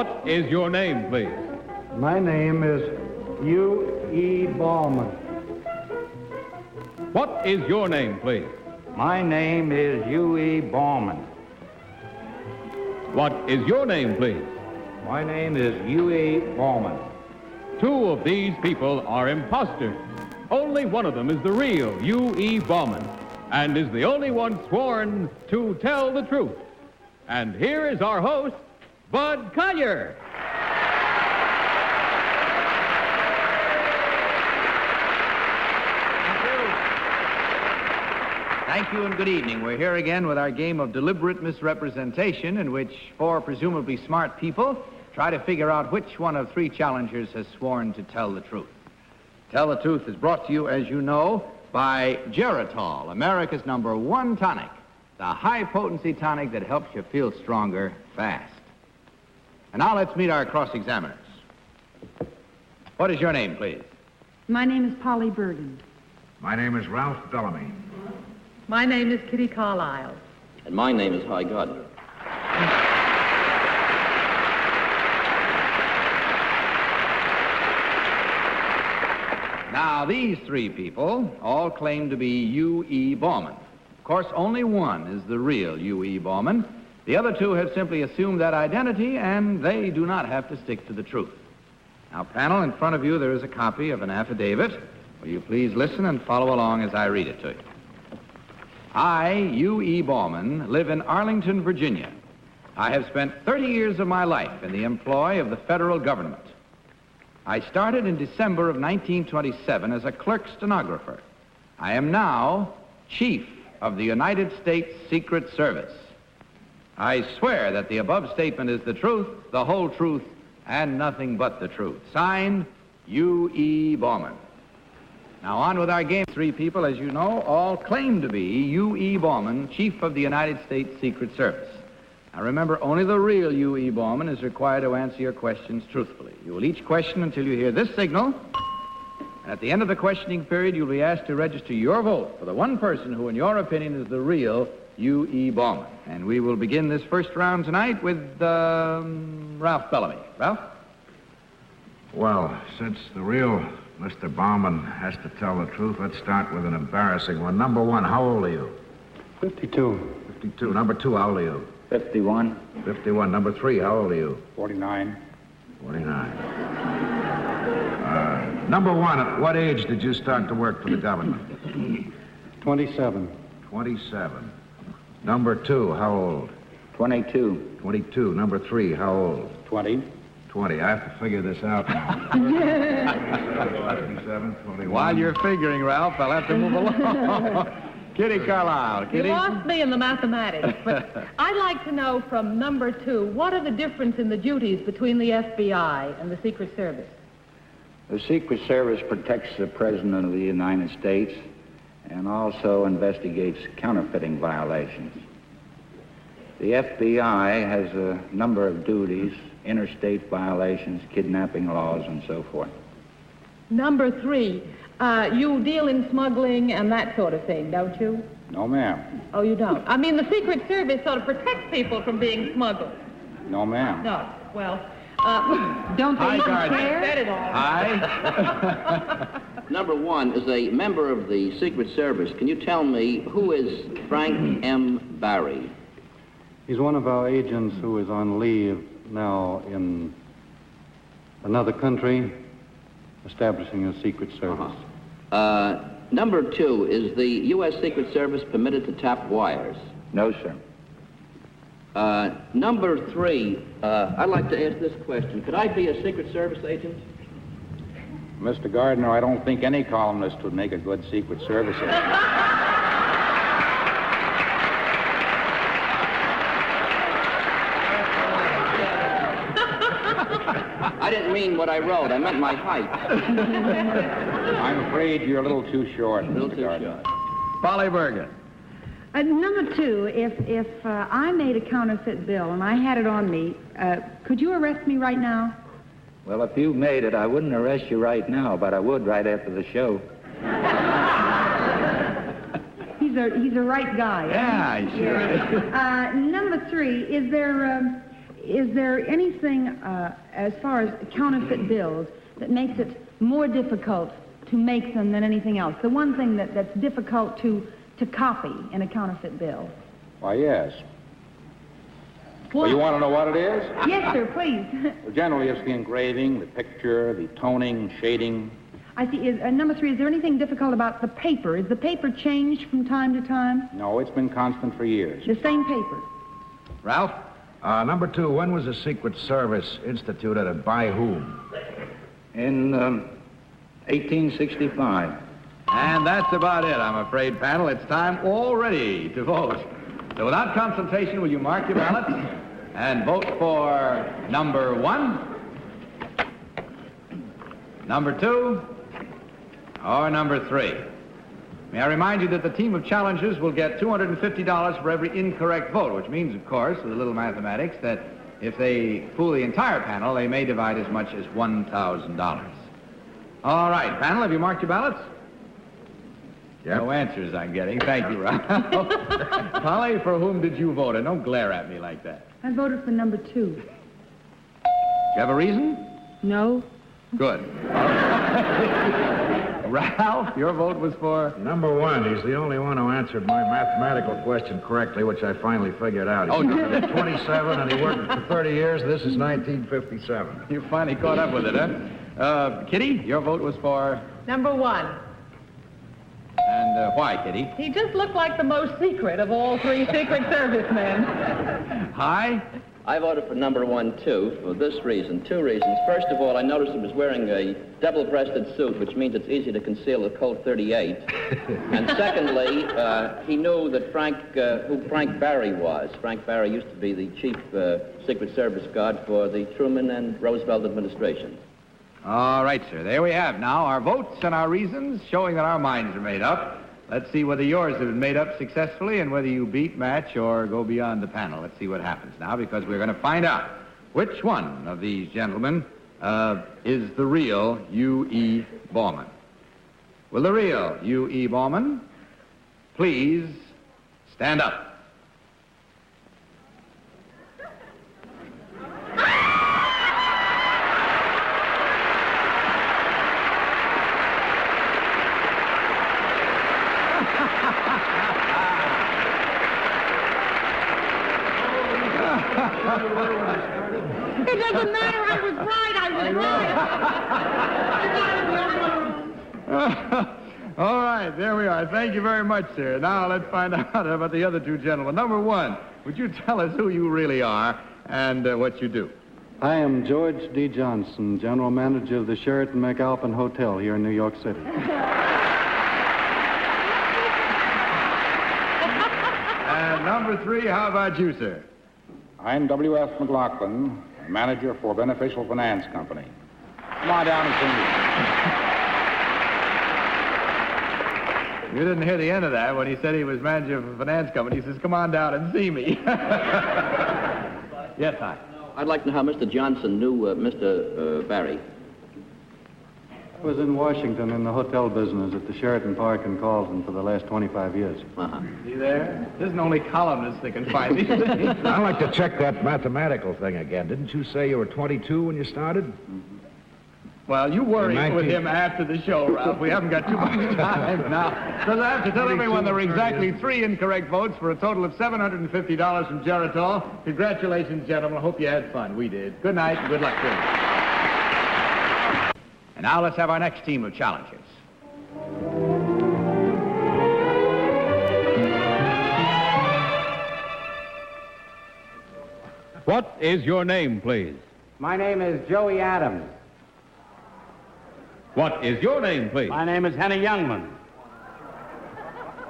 What is your name, please? My name is U.E. Ballman. What is your name, please? My name is U.E. Ballman. What is your name, please? My name is U.E. Ballman. Two of these people are imposters. Only one of them is the real U.E. Ballman and is the only one sworn to tell the truth. And here is our host, Bud Collier. Thank you and good evening. We're here again with our game of deliberate misrepresentation, in which four presumably smart people try to figure out which one of three challengers has sworn to tell the truth. Tell the Truth is brought to you, as you know, by Geritol, America's #1 tonic, the high-potency tonic that helps you feel stronger fast. And now let's meet our cross-examiners. What is your name, please? My name is Polly Bergen. My name is Ralph Bellamy. My name is Kitty Carlisle. And my name is Hy Gardner. Now, these three people all claim to be U.E. Ballman. Of course, only one is the real U.E. Ballman. The other two have simply assumed that identity, and they do not have to stick to the truth. Now, panel, in front of you there is a copy of an affidavit. Will you please listen and follow along as I read it to you? I, U.E. Ballman, live in Arlington, Virginia. I have spent 30 years of my life in the employ of the federal government. I started in December of 1927 as a clerk stenographer. I am now Chief of the United States Secret Service. I swear that the above statement is the truth, the whole truth, and nothing but the truth. Signed, U.E. Ballman. Now on with our game. Three people, as you know, all claim to be U.E. Ballman, Chief of the United States Secret Service. Now remember, only the real U.E. Ballman is required to answer your questions truthfully. You will each question until you hear this signal. At the end of the questioning period, you'll be asked to register your vote for the one person who, in your opinion, is the real U.E. Ballman. And we will begin this first round tonight with Ralph Bellamy. Ralph? Well, since the real Mr. Ballman has to tell the truth, let's start with an embarrassing one. Number one, how old are you? 52. 52. Number two, how old are you? 51. 51. Number three, how old are you? 49. 49. Number one, at what age did you start to work for the government? 27. 27. Number two, how old? 22. 22. Number three, how old? 20. 20. I have to figure this out now. 27, 21. While you're figuring, Ralph, I'll have to move along. Kitty Carlisle. Kitty? You lost me in the mathematics, but I'd like to know from number two, what are the difference in the duties between the FBI and the Secret Service? The Secret Service protects the President of the United States and also investigates counterfeiting violations. The FBI has a number of duties, interstate violations, kidnapping laws, and so forth. Number three, you deal in smuggling and that sort of thing, don't you? No, ma'am. Oh, you don't? I mean, the Secret Service sort of protects people from being smuggled. No, ma'am. No, well, Don't they Hi, even Gardner. I care? said it all. Aye. Number one, as a member of the Secret Service, can you tell me who is Frank M. Barry? He's one of our agents who is on leave now in another country, establishing a secret service. Number two, is the U.S. Secret Service permitted to tap wires? No, sir. Number three, I'd like to ask this question. Could I be a Secret Service agent? Mr. Gardner, I don't think any columnist would make a good Secret Service agent. I didn't mean what I wrote. I meant my height. I'm afraid you're a little too short, A little Mr. too Gardner. short. Polly Bergen. Number two, if I made a counterfeit bill and I had it on me, could you arrest me right now? Well, if you made it, I wouldn't arrest you right now, but I would right after the show. He's a right guy. Yeah, he sure is. Number three, is there is there anything as far as counterfeit bills that makes it more difficult to make them than anything else? The one thing that's difficult to copy in a counterfeit bill? Why, yes. What? Well, you want to know what it is? Yes, sir, please. Well, generally, it's the engraving, the picture, the toning, shading. I see. Number 3, is there anything difficult about the paper? Is the paper changed from time to time? No, it's been constant for years. The same paper? Ralph? Number 2, when was the Secret Service instituted and by whom? In 1865. And that's about it, I'm afraid, panel. It's time already to vote. So without consultation, will you mark your ballots and vote for number 1, number 2, or number 3? May I remind you that the team of challengers will get $250 for every incorrect vote, which means, of course, with a little mathematics, that if they fool the entire panel, they may divide as much as $1,000. All right, panel, have you marked your ballots? Yep. No answers I'm getting. Thank you, Ralph. Polly, for whom did you vote? And don't glare at me like that. I voted for number 2. Do you have a reason? No. Good. Ralph, your vote was for? Number 1, he's the only one who answered my mathematical question correctly, which I finally figured out. He's 27 and he worked for 30 years. This is 1957. You finally caught up with it, huh? Kitty, your vote was for? Number 1. And why, Kitty? He just looked like the most secret of all 3 Secret Service men. Hi? I voted for number 1, too, for this reason. 2 reasons. First of all, I noticed he was wearing a double-breasted suit, which means it's easy to conceal a Colt 38. And secondly, he knew that who Frank Barry was. Frank Barry used to be the chief Secret Service guard for the Truman and Roosevelt administrations. All right, sir. There we have now our votes and our reasons showing that our minds are made up. Let's see whether yours have been made up successfully and whether you beat, match, or go beyond the panel. Let's see what happens now, because we're going to find out which one of these gentlemen is the real U.E. Bauman. Will the real U.E. Bauman please stand up? It doesn't matter. I was right. All right, there we are. Thank you very much, sir. Now let's find out about the other 2 gentlemen. Number 1, would you tell us who you really are and what you do? I am George D. Johnson, General Manager of the Sheraton McAlpin Hotel here in New York City. And number 3, how about you, sir? I'm W.F. McLaughlin, manager for Beneficial Finance Company. Come on down and see me. You didn't hear the end of that when he said he was manager of a finance company. He says, come on down and see me. Yes, hi. I'd like to know how Mr. Johnson knew Mr. Barry. I was in Washington in the hotel business at the Sheraton Park in Carlton for the last 25 years. See there? This isn't only columnists that can find these things. I'd like to check that mathematical thing again. Didn't you say you were 22 when you started? Well, you worry with him after the show, Ralph. We haven't got too much time now. So I have to tell everyone there were exactly 3 incorrect votes for a total of $750 from Geritol. Congratulations, gentlemen. I hope you had fun. We did. Good night and good luck to you. And now let's have our next team of challengers. What is your name, please? My name is Joey Adams. What is your name, please? My name is Henny Youngman.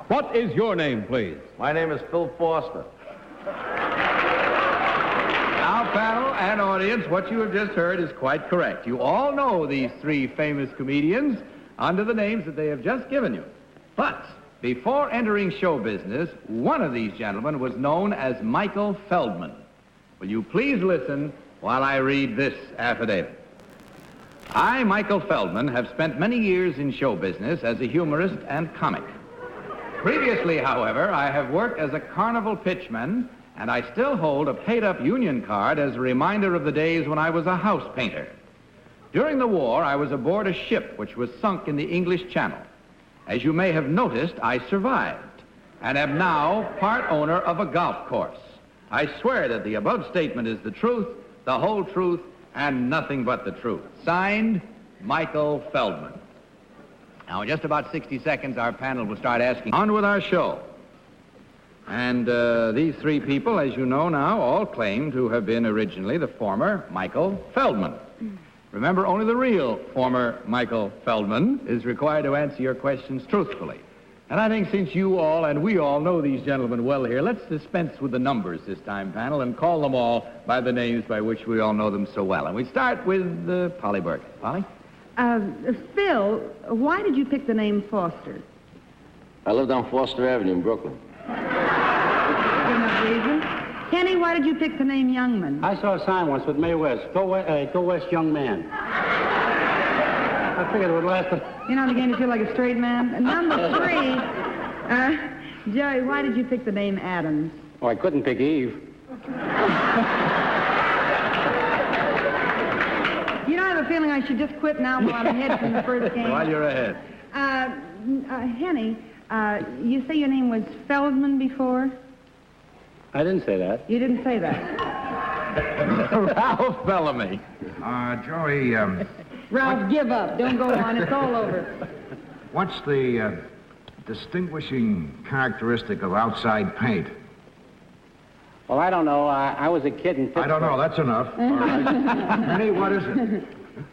What is your name, please? My name is Phil Foster. Now, panel and audience, what you have just heard is quite correct. You all know these 3 famous comedians under the names that they have just given you. But before entering show business, one of these gentlemen was known as Michael Feldman. Will you please listen while I read this affidavit? I, Michael Feldman, have spent many years in show business as a humorist and comic. Previously, however, I have worked as a carnival pitchman And I still hold a paid-up union card as a reminder of the days when I was a house painter. During the war, I was aboard a ship which was sunk in the English Channel. As you may have noticed, I survived and am now part owner of a golf course. I swear that the above statement is the truth, the whole truth, and nothing but the truth. Signed, Michael Feldman. Now, in just about 60 seconds, our panel will start asking. On with our show. And these three people, as you know now, all claim to have been originally the former Michael Feldman. Remember, only the real former Michael Feldman is required to answer your questions truthfully. And I think since you all and we all know these gentlemen well here, let's dispense with the numbers this time, panel, and call them all by the names by which we all know them so well. And we start with Polly Burke. Polly? Phil, why did you pick the name Foster? I lived on Foster Avenue in Brooklyn. Good enough reason. Kenny, why did you pick the name Youngman? I saw a sign once with Mae West. Go West, young man. I figured it would last. You're not beginning to feel like a straight man? And number 3, Jerry, why did you pick the name Adams? Oh, I couldn't pick Eve. You know, I have a feeling I should just quit now while I'm ahead from the first game. While you're ahead. Henny, you say your name was Feldman before? I didn't say that. You didn't say that. Ralph Bellamy. Joey, Ralph, give up. Don't go on. It's all over. what's the distinguishing characteristic of outside paint? Well, I don't know. I was a kid in Pittsburgh. I don't know. That's enough. All right. Henny, what is it?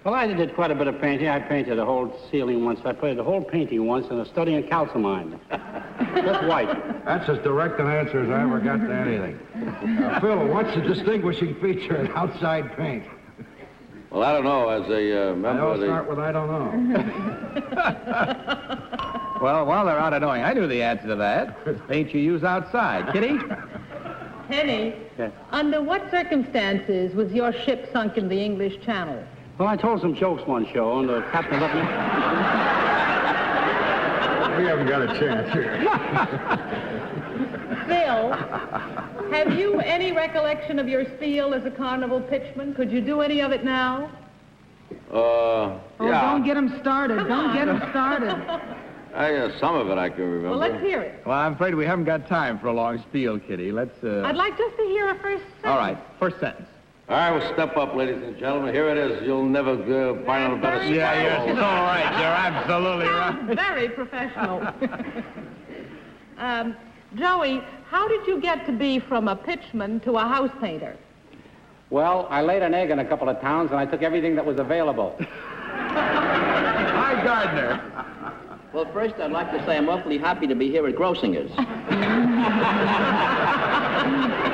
Well, I did quite a bit of painting. I painted a whole ceiling once. I painted a whole painting once in a study in calcimine. Just white. That's as direct an answer as I ever got to anything. Phil, what's the distinguishing feature in outside paint? Well, I don't know. As a member of the... start with I don't know. Well, while they're out of knowing, I knew the answer to that. It's paint you use outside. Kitty? Henny, Yes. under what circumstances was your ship sunk in the English Channel? Well, I told some jokes one show, and the captain let me... We haven't got a chance here. Phil, have you any recollection of your spiel as a carnival pitchman? Could you do any of it now? Oh, yeah. don't get him started. Don't get him started. Some of it I can remember. Well, let's hear it. Well, I'm afraid we haven't got time for a long spiel, Kitty. Let's, I'd like just to hear a first sentence. All right, first sentence. All right, well, step up, ladies and gentlemen. Here it is. You'll never find out a better spot. Yeah, you're so right. You're absolutely Sounds right. very professional. Joey, how did you get to be from a pitchman to a house painter? Well, I laid an egg in a couple of towns, and I took everything that was available. Hi, Gardner. Well, first, I'd like to say I'm awfully happy to be here at Grossinger's.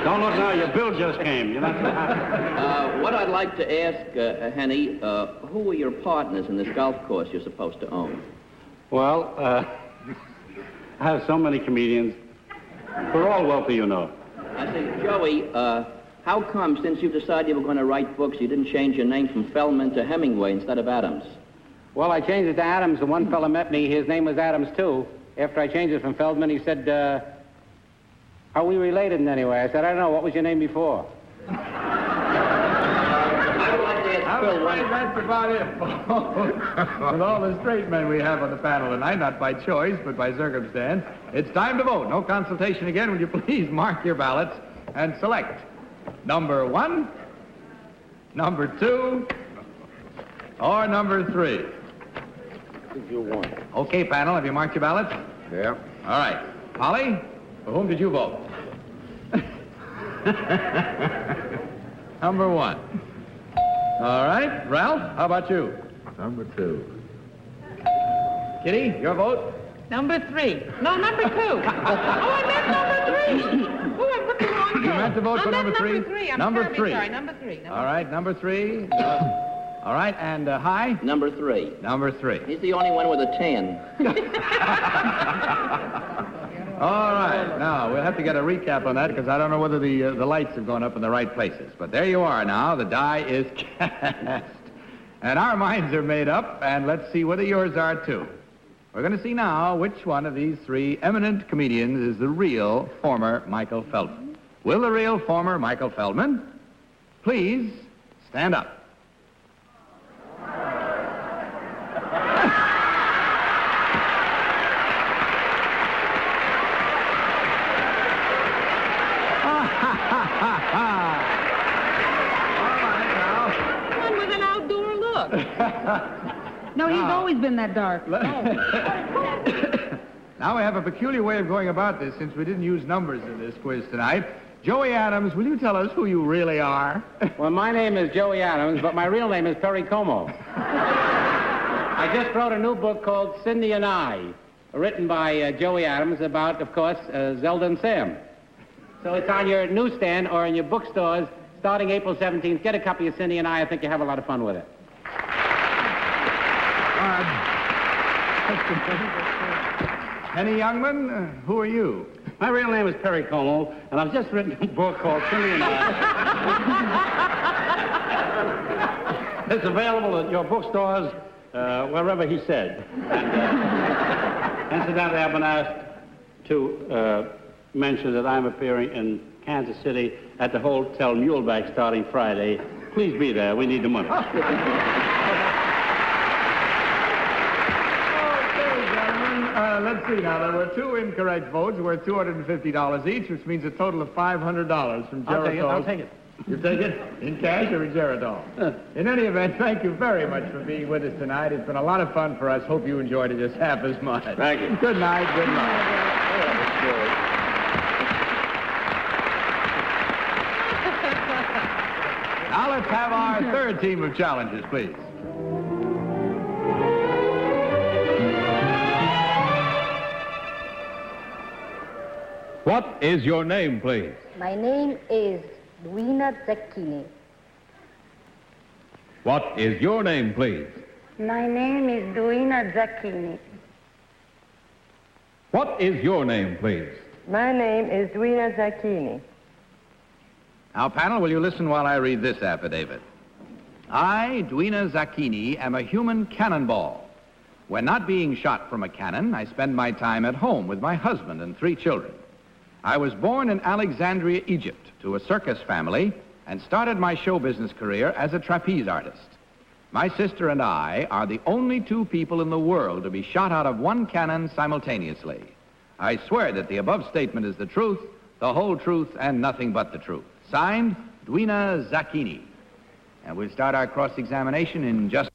Don't look now, your bill just came. You're not so happy. What I'd like to ask, Henny, who were your partners in this golf course you're supposed to own? Well, I have so many comedians. We're all wealthy, you know. I say, Joey, how come, since you've decided you were going to write books, you didn't change your name from Feldman to Hemingway instead of Adams? Well, I changed it to Adams. The one fella met me. His name was Adams, too. After I changed it from Feldman, he said, are we related in any way? I said, I don't know. What was your name before? I'd like to ask Phil one... That's about it, folks. With all the straight men we have on the panel tonight, not by choice, but by circumstance, it's time to vote. No consultation again. Will you please mark your ballots and select number 1, number 2, or number 3? You won. Okay, panel, have you marked your ballots? Yeah. All right. Polly, for whom did you vote? Number 1. All right. Ralph, how about you? Number 2. Kitty, your vote? Number 3. No, number 2. Oh, I meant number 3. Oh, I put the wrong You meant to vote for number 3? Number 3. I'm Number terribly 3. sorry. Number 3. All right, number 3. All right, and High? Number 3. Number 3. He's the only one with a tan. All right, now we'll have to get a recap on that because I don't know whether the lights have gone up in the right places. But there you are now. The die is cast. And our minds are made up, and let's see whether yours are too. We're going to see now which one of these 3 eminent comedians is the real former Michael Feldman. Will the real former Michael Feldman please stand up? One with an outdoor look. No, he's always been that dark. Now we have a peculiar way of going about this since we didn't use numbers in this quiz tonight. Joey Adams, will you tell us who you really are? Well, my name is Joey Adams, but my real name is Perry Como. I just wrote a new book called Cindy and I, written by Joey Adams about, of course, Zelda and Sam. So it's on your newsstand or in your bookstores starting April 17th. Get a copy of Cindy and I think you'll have a lot of fun with it. Penny Youngman, who are you? My real name is Perry Como, and I've just written a book called Cindy and I. It's available at your bookstores, wherever he said. And incidentally, I've been asked to mention that I'm appearing in Kansas City at the Hotel Muleback starting Friday. Please be there. We need the money. Let's see now. There were 2 incorrect votes worth $250 each, which means a total of $500 from Geritol. I'll take it. You take it? In cash or in Geritol? In any event, thank you very much for being with us tonight. It's been a lot of fun for us. Hope you enjoyed it just half as much. Thank you. Good night. Good night. Now let's have our third team of challengers, please. What is your name, please? My name is Duina Zacchini. What is your name, please? My name is Duina Zacchini. What is your name, please? My name is Duina Zacchini. Now, panel, will you listen while I read this affidavit? I, Duina Zacchini, am a human cannonball. When not being shot from a cannon, I spend my time at home with my husband and 3 children. I was born in Alexandria, Egypt, to a circus family and started my show business career as a trapeze artist. My sister and I are the only 2 people in the world to be shot out of 1 cannon simultaneously. I swear that the above statement is the truth, the whole truth, and nothing but the truth. Signed, Duina Zacchini. And we'll start our cross-examination in just...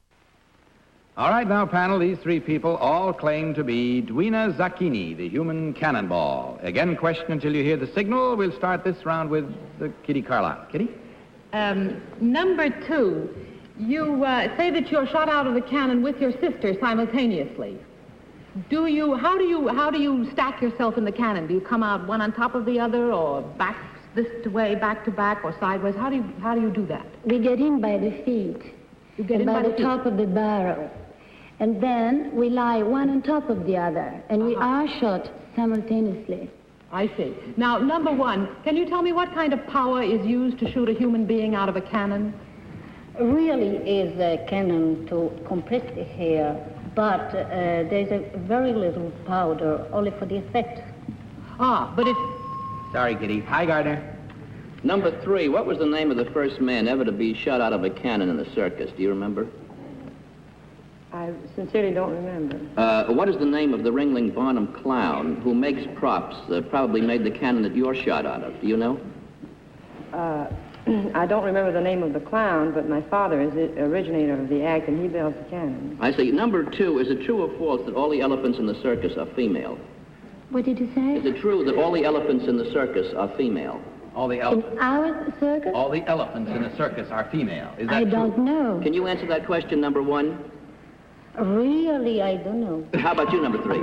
All right, now, panel, these 3 people all claim to be Duina Zacchini, the human cannonball. Again, question until you hear the signal. We'll start this round with Kitty Carlisle. Kitty? Number 2, you say that you're shot out of the cannon with your sister simultaneously. How do you stack yourself in the cannon? Do you come out one on top of the other, or back this way, back to back, or sideways? How do you do that? We get in by the feet. You get in by the top of the barrel. And then we lie one on top of the other, and we are shot simultaneously. I see. Now, number 1, can you tell me what kind of power is used to shoot a human being out of a cannon? Really is a cannon to compress the air, but there's a very little powder, only for the effect. But if... Sorry, Kitty. Hi, Gardner. Number 3, what was the name of the first man ever to be shot out of a cannon in the circus? Do you remember? I sincerely don't remember. What is the name of the Ringling Barnum clown who makes props that probably made the cannon that you're shot out of? Do you know? I don't remember the name of the clown, but my father is the originator of the act, and he built the cannon. I see. Number 2, is it true or false that all the elephants in the circus are female? What did you say? Is it true that all the elephants in the circus are female? All the elephants. In our circus? All the elephants in the circus are female. Is that I true? don't know. Can you answer that question, number 1? Really, I don't know. How about you, number 3?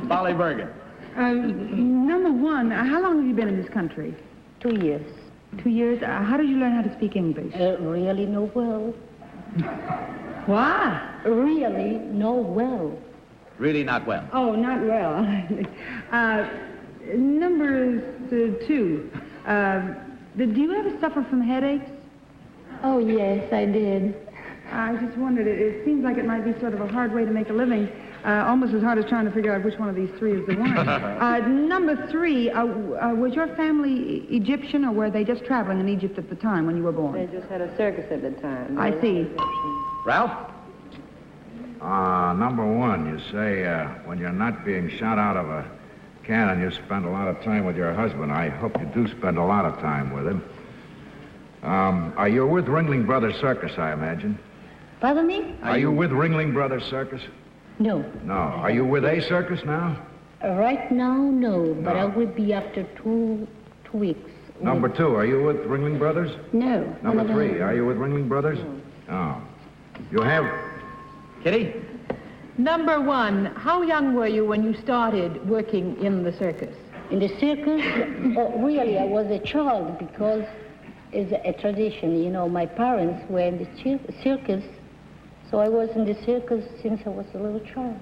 Polly Bergen. Number 1, how long have you been in this country? 2 years. 2 years? How did you learn how to speak English? Really no well. Why? Really no well. Really not well. Oh, not well. Number 2, did you ever suffer from headaches? Oh, yes, I did. I just wondered, it seems like it might be sort of a hard way to make a living. Almost as hard as trying to figure out which one of these three is the one. Number 3, was your family Egyptian, or were they just traveling in Egypt at the time when you were born? They just had a circus at the time. I see. Ralph? Number 1, you say when you're not being shot out of a cannon, you spend a lot of time with your husband. I hope you do spend a lot of time with him. Are you with Ringling Brothers Circus, I imagine? Pardon me? Are you with Ringling Brothers Circus? No. No. Are you with a circus now? Right now, no, but I will be after 2 weeks. Number 2, are you with Ringling Brothers? No. Number 3, are you with Ringling Brothers? No. Oh. You have... Kitty? Number 1, how young were you when you started working in the circus? In the circus? Really, I was a child because it's a tradition. You know, my parents were in the circus, so I was in the circus since I was a little child.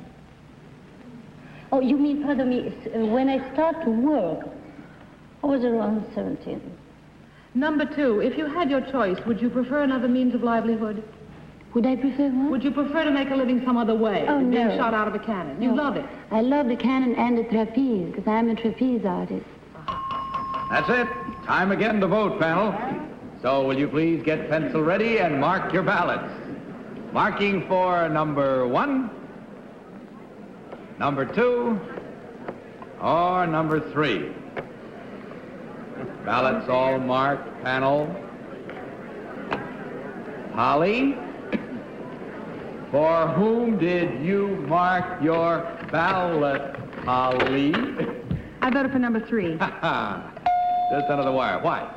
Oh, you mean, pardon me, when I started to work, I was around 17. Number 2, if you had your choice, would you prefer another means of livelihood? Would I prefer what? Would you prefer to make a living some other way than being shot out of a cannon? You love it. I love the cannon and the trapeze, because I'm a trapeze artist. That's it. Time again to vote, panel. So will you please get pencil ready and mark your ballots. Marking for number 1, number 2, or number 3. Ballots all marked, panel. Holly, for whom did you mark your ballot, Holly? I voted for number 3. Just under the wire. Why?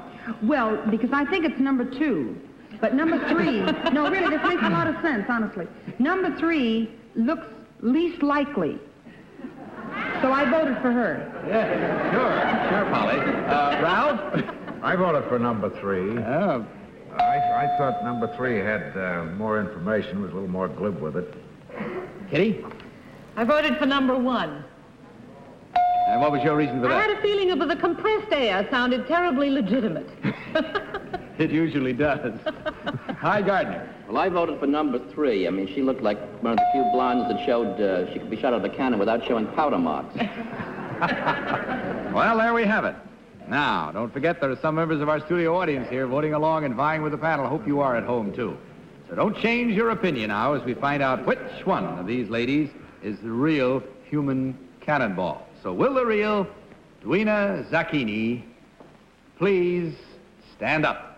Well, because I think it's number 2. But number 3, no, really, this makes a lot of sense, honestly. Number 3 looks least likely. So I voted for her. Yeah, sure, Polly. Ralph? I voted for number 3. Oh. I thought number 3 had more information, was a little more glib with it. Kitty? I voted for number 1. And what was your reason for that? I had a feeling that the compressed air sounded terribly legitimate. It usually does. Hi, Gardner. Well, I voted for number 3. I mean, she looked like one of the few blondes that showed she could be shot out of a cannon without showing powder marks. Well, there we have it. Now, don't forget there are some members of our studio audience here voting along and vying with the panel. Hope you are at home, too. So don't change your opinion now as we find out which one of these ladies is the real human cannonball. So will the real Duina Zacchini please stand up?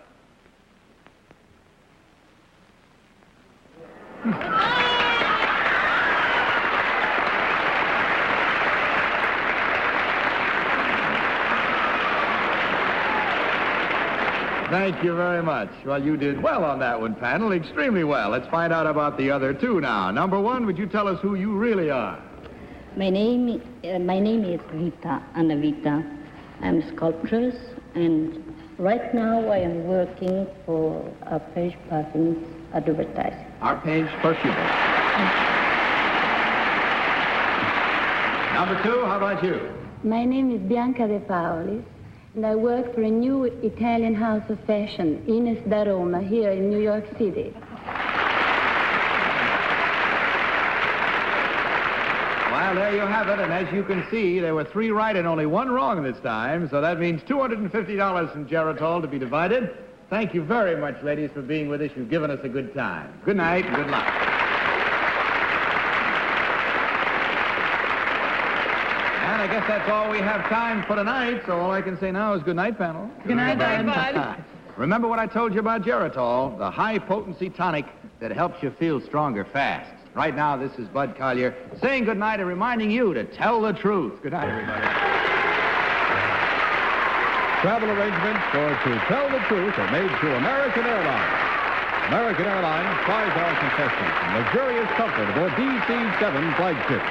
Thank you very much. Well, you did well on that one, panel. Extremely well. Let's find out about the other 2 now. Number 1, would you tell us who you really are? My name is Rita Anavita. I'm a sculptress, and right now I am working for Arpège Perfumes advertising. Arpège Perfumes. Number 2, how about you? My name is Bianca De Paolis, and I work for a new Italian house of fashion, Ines da Roma, here in New York City. Well, there you have it, and as you can see, there were 3 right and only 1 wrong this time, so that means $250 from Geritol to be divided. Thank you very much, ladies, for being with us. You've given us a good time. Good night and good luck. And I guess that's all we have time for tonight, so all I can say now is good night, panel. Good night, Bud. Remember what I told you about Geritol, the high-potency tonic that helps you feel stronger fast. Right now, this is Bud Collier saying good night and reminding you to tell the truth. Good night, everybody. Travel arrangements for To Tell the Truth are made through American Airlines. American Airlines flies our contestants in luxurious comfort aboard DC-7 flagship.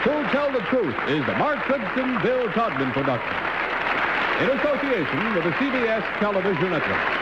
To Tell the Truth is the Mark Goodson, Bill Todman production in association with the CBS Television Network.